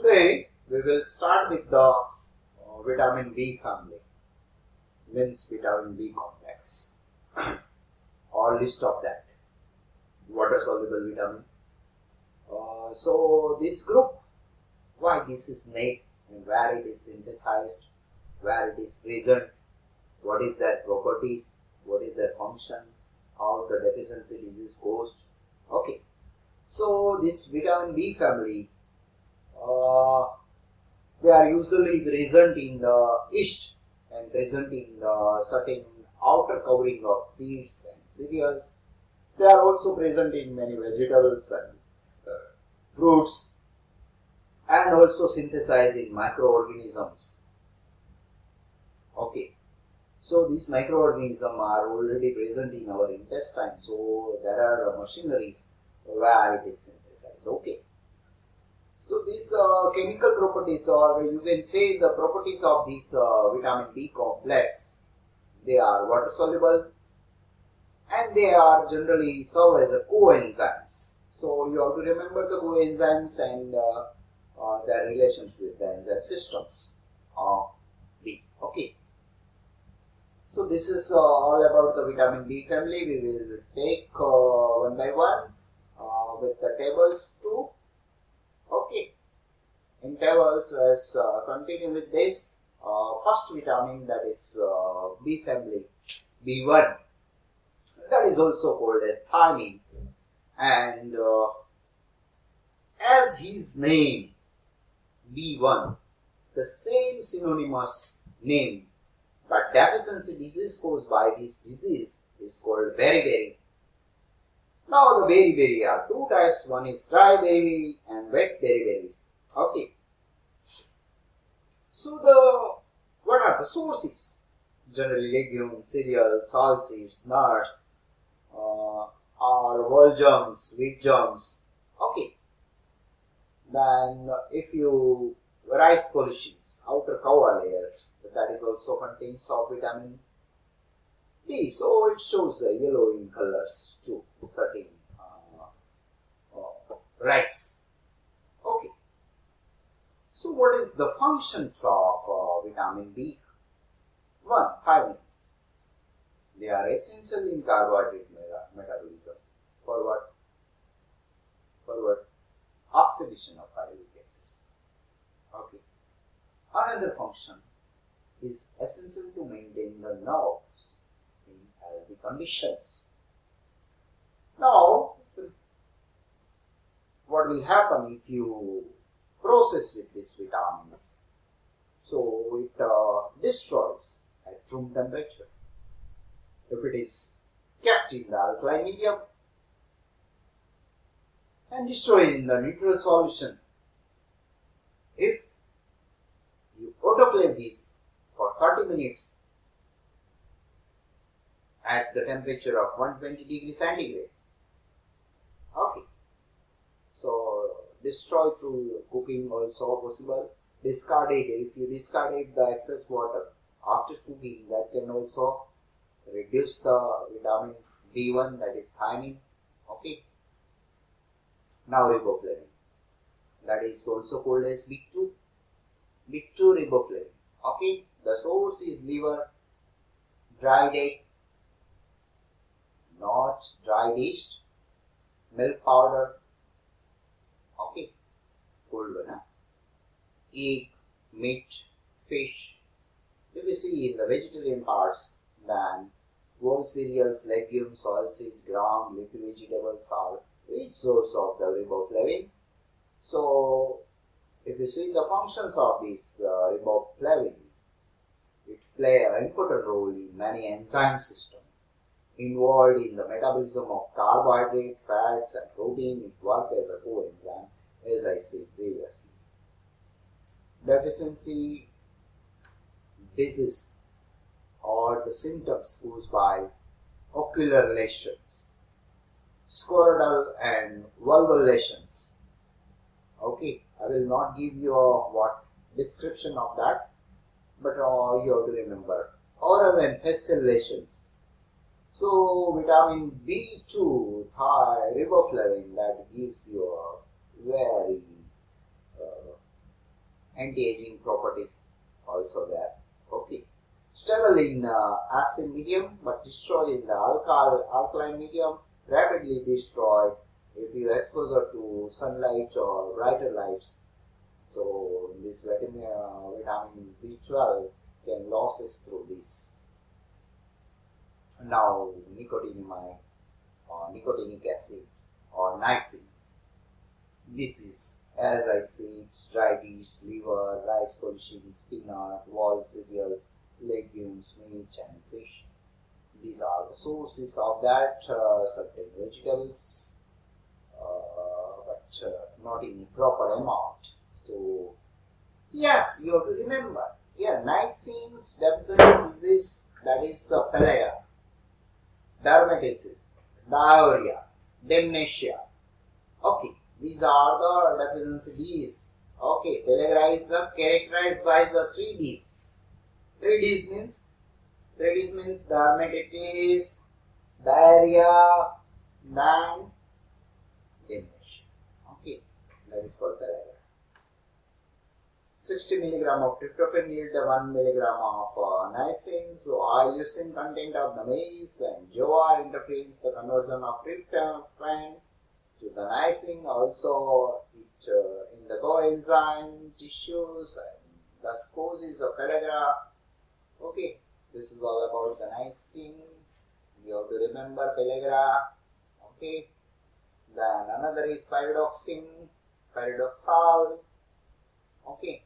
Today we will start with the vitamin B family, means vitamin B complex, or list of that, water soluble vitamin. So this group, why this is made and where it is synthesized, where it is present, what is their properties, what is their function, how the deficiency disease caused. Okay, so this vitamin B family, they are usually present in the yeast and present in the certain outer covering of seeds and cereals. They are also present in many vegetables and fruits, and also synthesized in microorganisms. Okay, so these microorganisms are already present in our intestine, so there are machineries where it is synthesized. Okay, so these chemical properties, or you can say the properties of this vitamin B complex, they are water soluble and they are generally serve as a coenzymes. So you have to remember the coenzymes and their relations with the enzyme systems of B. Okay. So this is all about the vitamin B family. We will take one by one with the tables too. Okay. In tables, let's continue with this. First vitamin, that is B family, B1. That is also called as thiamine. And as his name, B1, the same synonymous name, but deficiency disease caused by this disease is called beriberi. Now the beriberi are two types, one is dry beriberi and wet beriberi. Okay. So what are the sources? Generally legumes, cereals, salt seeds, nuts, or whole germs, wheat germs. Okay. Then if you rice polishings, outer cover layers, that is also contains of vitamin B. So it shows yellow in colors too, certain rice. Okay. So what is the functions of vitamin B? One, thiamine. They are essential in carbohydrate metabolism. For what? For what? Oxidation of pyruvic acids. Okay. Another function is essential to maintain the nerves in healthy conditions. Now, what will happen if you process with these vitamins? So it destroys at room temperature. If it is kept in the alkaline medium and destroyed in the neutral solution, if you autoclave this for 30 minutes at the temperature of 120 degrees centigrade, okay, so destroy through cooking also possible. Discard it. If you discarded the excess water after cooking, that can also reduce the vitamin B1, that is thiamine. Okay. Now riboflavin, that is also called as B2. B2 riboflavin. Okay. The source is liver, dried egg, not dried yeast, milk powder. Okay. Cold one. Egg, meat, fish. If you see in the vegetarian parts, then whole cereals, legumes, oilseed, gram, leafy vegetables are rich source of the riboflavin. So, if you see the functions of this riboflavin, it plays an important role in many enzyme systems involved in the metabolism of carbohydrate, fats, and protein. It works as a coenzyme, as I said previously. Deficiency disease or the symptoms caused by ocular lesions, scrotal and vulval lesions. Okay, I will not give you a description of that, but you have to remember oral and facial lesions. So vitamin B2, riboflavin, that gives you a very anti-aging properties also there. Okay. Stable in acid medium but destroyed in the alkaline medium, rapidly destroyed if you exposure to sunlight or brighter lights. So this vitamin B12 can losses through this. Now nicotinamide or nicotinic acid or niacins. This is, as I said, dry dish, liver, rice polishing, spinach, wall cereals, legumes, meat and fish. These are the sources of that, certain vegetables, but not in proper amount. So, yes, you have to remember, here, niacins, deficiency disease, that is pellagra, dermatitis, diarrhea, dementia. Okay, these are the deficiency Ds. Okay, pellagra is characterized by the 3 Ds. 3 Ds means dermatitis, diarrhea, then dementia. Okay, that is called pellagra. 60 milligram of tryptophan yield 1 milligram of niacin. So, isoleucine content of the maize and jowar interferes the conversion of tryptophan to the niacin. Also, it in the coenzyme tissues and thus causes the pellagra. Okay, this is all about the niacin. You have to remember pellagra. Okay, then another is pyridoxal. Okay.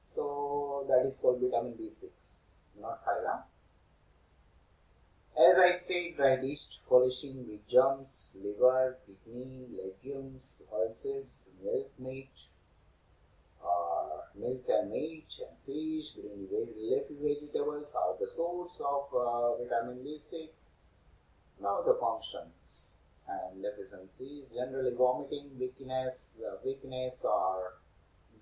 So that is called vitamin B6, not 5. As I said, dry dish polishing with germs, liver, kidney, legumes, oilseeds, milk and meat and fish, green leafy vegetables are the source of vitamin B6. Now the functions and deficiencies, generally vomiting, weakness or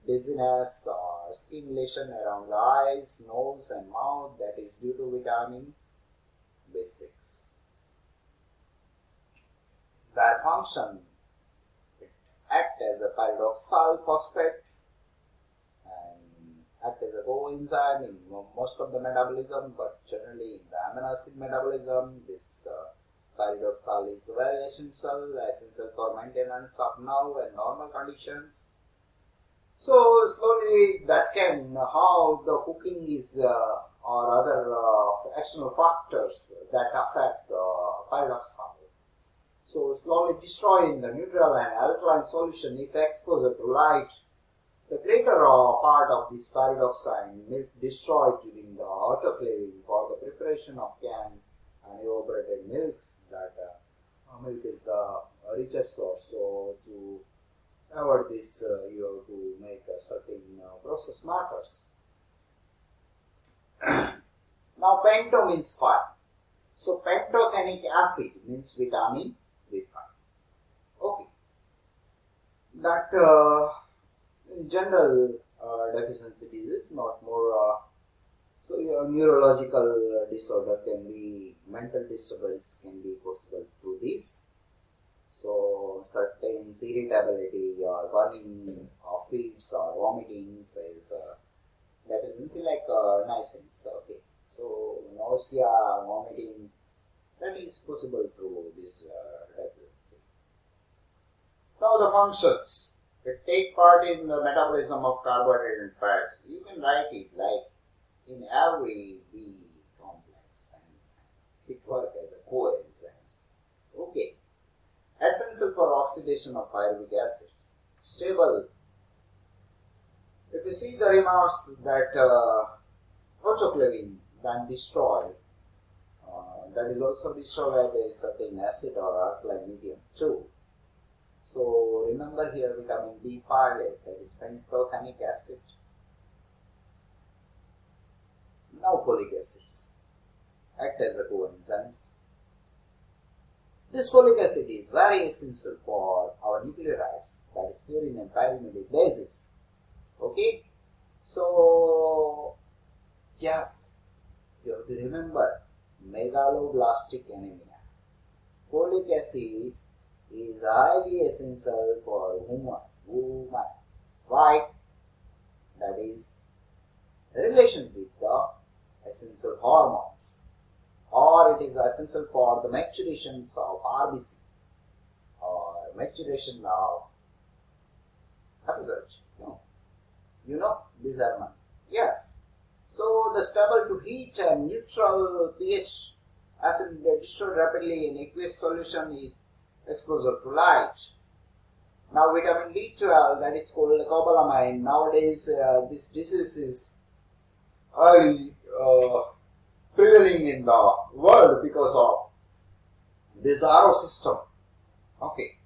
dizziness or skin lesion around the eyes, nose and mouth, that is due to vitamin B6. Their function, it act as a pyridoxal phosphate and act as a coenzyme in most of the metabolism, but generally in the amino acid metabolism, this pyridoxal is very essential for maintenance of nerve and normal conditions. So slowly that can how the cooking is or other external factors that affect the pyridoxal. So slowly destroying the neutral and alkaline solution if exposure to light. The greater part of this pyridoxine milk destroyed during the autoclaving for the preparation of canned and evaporated milks. That milk is the richest source. So to avoid this, you have to make a certain process markers. Now, pento means 5. So, pantothenic acid means vitamin B5. Okay. That in general deficiency disease, not more. So, your neurological disorder can be, mental disturbance can be possible through this. So, certain irritability or burning of feet or vomiting is deficiency like niacins. Okay. So, nausea, vomiting, that is possible through this deficiency. Now, the functions. It take part in the metabolism of carbohydrate and fats. You can write it like in every B complex and it works as a coenzymes. Okay. Essential for oxidation of pyruvic acids. Stable. If you see the remarks that autoclaving then destroyed, that is also destroyed by a certain acid or alkaline medium too. So remember here vitamin B5, that is pantothenic acid. Now folic acids act as the coenzymes. This folic acid is very essential for our nuclearides, that is purine and pyrimidine bases. Okay, so yes, you have to remember megaloblastic anemia. Folic acid is highly essential for woman. Why? That relation with the essential hormones, or it is essential for the maturation of RBC or maturation of upsurge. No. You know, these are one. Yes. So the stable to heat and neutral pH acid destroyed rapidly in aqueous solution is exposure to light. Now vitamin B12, that is called cobalamin. Nowadays this disease is early prevailing in the world because of this RO system. Okay,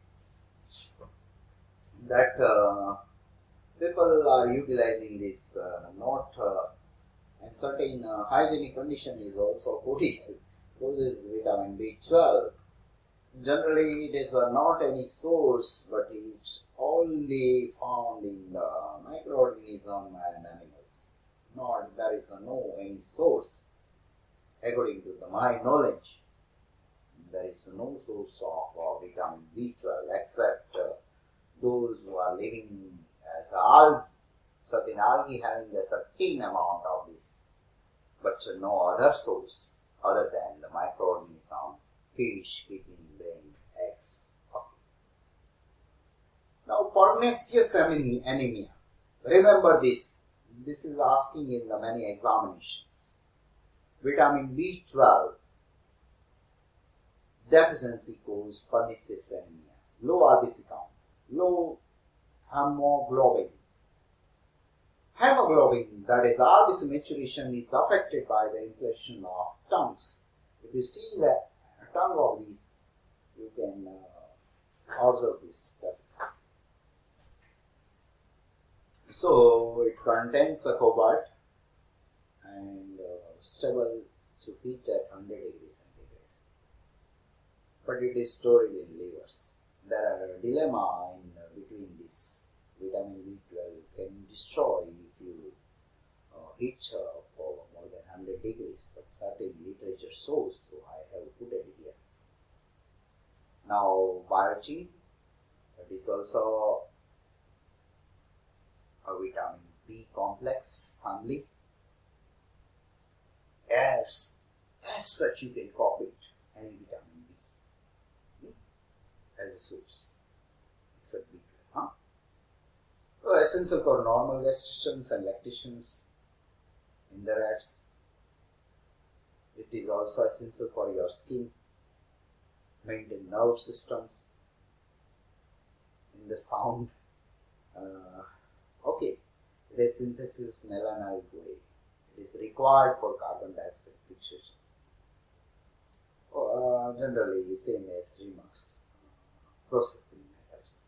that people are utilizing this not and certain hygienic condition is also critical. Those is vitamin B12. Generally, it is not any source, but it's only found in the microorganism and animals. Not there is no any source. According to my knowledge, there is no source of vitamin B12 except those who are living as algae, certain algae having a certain amount of this, but no other source other than the microorganism, fish, kidney, brain, eggs. Okay. Now, pernicious anemia. Remember this. This is asking in the many examinations. Vitamin B12 deficiency causes pernicious anemia. Low RBC count, low hemoglobin. Hemoglobin, that is RBC maturation, is affected by the inflammation of tongues. If you see the tongue of these, you can observe this deficiency. So it contains a cobalt and stable to heat at 100 degrees centigrade, but it is stored in livers. There are a dilemma in between this. Vitamin B12 can destroy if you heat for more than 100 degrees, but certain literature shows, so I have put it here. Now, biotin, that is also a vitamin B complex family. As such, you can copy it, any vitamin B as a source. It's a B12, huh? So essential for normal gastrations and lactations in the rats. It is also essential for your skin, maintain nerve systems, in the sound. Okay, it is synthesis melanoid way. It is required for carbon dioxide fixations. Generally, same as remarks, processing methods.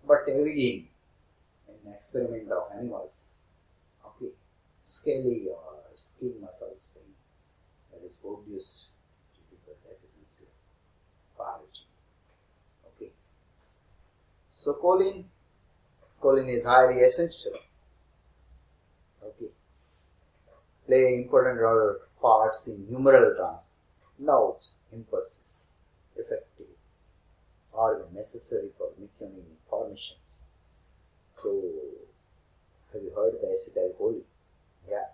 But evident in experiment of animals, okay, scaly or skin muscles pain that is produced due to the deficiency of biotin. Okay. So choline is highly essential. Okay. Play important role parts in humoral transfer, nerves, impulses, effective organ necessary for methionine formations. So, have you heard the acetylcholine? Yeah,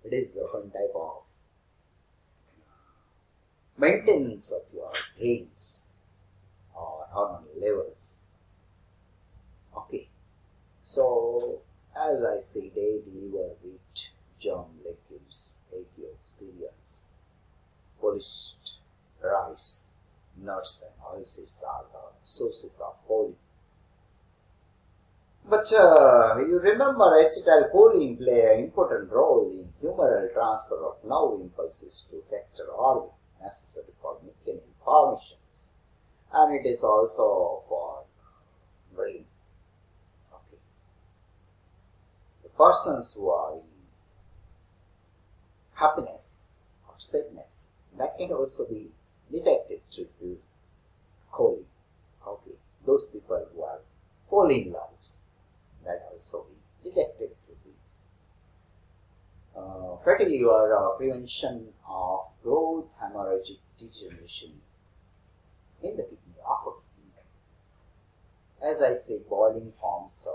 it is one type of maintenance of your brains or hormonal levels. Okay, so as I say, they deliver wheat, germ, legumes, egg yolk, cereals, polished rice, nuts and oilseeds are the sources of choline. But you remember acetylcholine play an important role in humoral transfer of nerve impulses to factor organ necessary for methionine formations, and it is also for brain. Okay. The persons who are in happiness or sadness, that can also be detected through the choline. Okay, those people who are choline loves, that also be detected through this. Fatty liver prevention of growth, hemorrhagic degeneration in the kidney of a kidney. As I say, boiling forms